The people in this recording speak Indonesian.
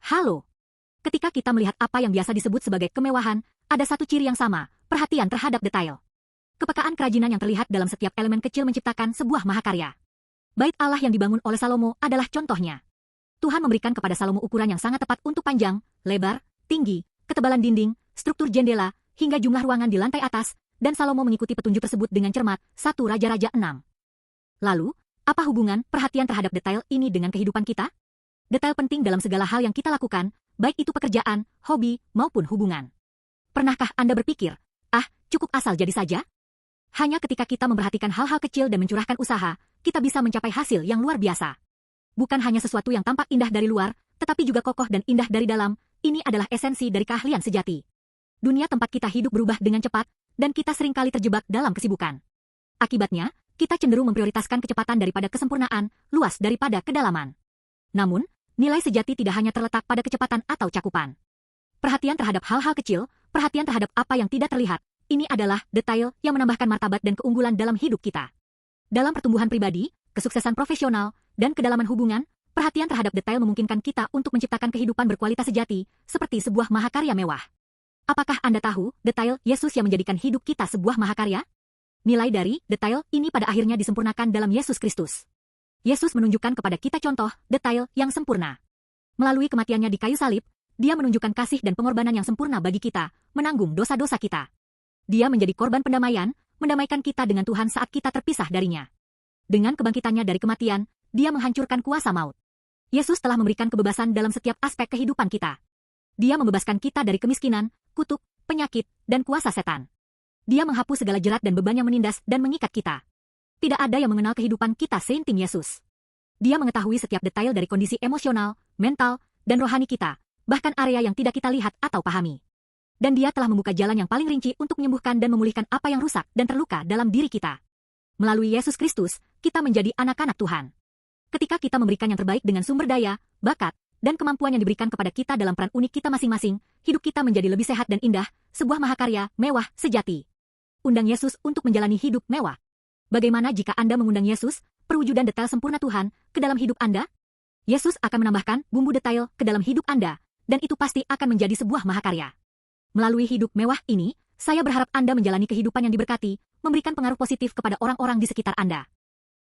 Halo. Ketika kita melihat apa yang biasa disebut sebagai kemewahan, ada satu ciri yang sama, perhatian terhadap detail. Kepekaan kerajinan yang terlihat dalam setiap elemen kecil menciptakan sebuah mahakarya. Bait Allah yang dibangun oleh Salomo adalah contohnya. Tuhan memberikan kepada Salomo ukuran yang sangat tepat untuk panjang, lebar, tinggi, ketebalan dinding, struktur jendela, hingga jumlah ruangan di lantai atas, dan Salomo mengikuti petunjuk tersebut dengan cermat. 1 Raja-Raja 6. Lalu, apa hubungan perhatian terhadap detail ini dengan kehidupan kita? Detail penting dalam segala hal yang kita lakukan, baik itu pekerjaan, hobi, maupun hubungan. Pernahkah Anda berpikir, cukup asal jadi saja? Hanya ketika kita memperhatikan hal-hal kecil dan mencurahkan usaha, kita bisa mencapai hasil yang luar biasa. Bukan hanya sesuatu yang tampak indah dari luar, tetapi juga kokoh dan indah dari dalam. Ini adalah esensi dari keahlian sejati. Dunia tempat kita hidup berubah dengan cepat, dan kita seringkali terjebak dalam kesibukan. Akibatnya, kita cenderung memprioritaskan kecepatan daripada kesempurnaan, luas daripada kedalaman. Namun, nilai sejati tidak hanya terletak pada kecepatan atau cakupan. Perhatian terhadap hal-hal kecil, perhatian terhadap apa yang tidak terlihat, ini adalah detail yang menambahkan martabat dan keunggulan dalam hidup kita. Dalam pertumbuhan pribadi, kesuksesan profesional, dan kedalaman hubungan, perhatian terhadap detail memungkinkan kita untuk menciptakan kehidupan berkualitas sejati, seperti sebuah mahakarya mewah. Apakah Anda tahu detail Yesus yang menjadikan hidup kita sebuah mahakarya? Nilai dari detail ini pada akhirnya disempurnakan dalam Yesus Kristus. Yesus menunjukkan kepada kita contoh detail yang sempurna. Melalui kematiannya di kayu salib, Dia menunjukkan kasih dan pengorbanan yang sempurna bagi kita, menanggung dosa-dosa kita. Dia menjadi korban pendamaian, mendamaikan kita dengan Tuhan saat kita terpisah darinya. Dengan kebangkitannya dari kematian, Dia menghancurkan kuasa maut. Yesus telah memberikan kebebasan dalam setiap aspek kehidupan kita. Dia membebaskan kita dari kemiskinan, kutuk, penyakit, dan kuasa setan. Dia menghapus segala jerat dan beban yang menindas dan mengikat kita. Tidak ada yang mengenal kehidupan kita seintim Yesus. Dia mengetahui setiap detail dari kondisi emosional, mental, dan rohani kita, bahkan area yang tidak kita lihat atau pahami. Dan Dia telah membuka jalan yang paling rinci untuk menyembuhkan dan memulihkan apa yang rusak dan terluka dalam diri kita. Melalui Yesus Kristus, kita menjadi anak-anak Tuhan. Ketika kita memberikan yang terbaik dengan sumber daya, bakat, dan kemampuan yang diberikan kepada kita dalam peran unik kita masing-masing, hidup kita menjadi lebih sehat dan indah, sebuah mahakarya mewah sejati. Undang Yesus untuk menjalani hidup mewah. Bagaimana jika Anda mengundang Yesus, perwujudan detail sempurna Tuhan, ke dalam hidup Anda? Yesus akan menambahkan bumbu detail ke dalam hidup Anda, dan itu pasti akan menjadi sebuah mahakarya. Melalui hidup mewah ini, saya berharap Anda menjalani kehidupan yang diberkati, memberikan pengaruh positif kepada orang-orang di sekitar Anda.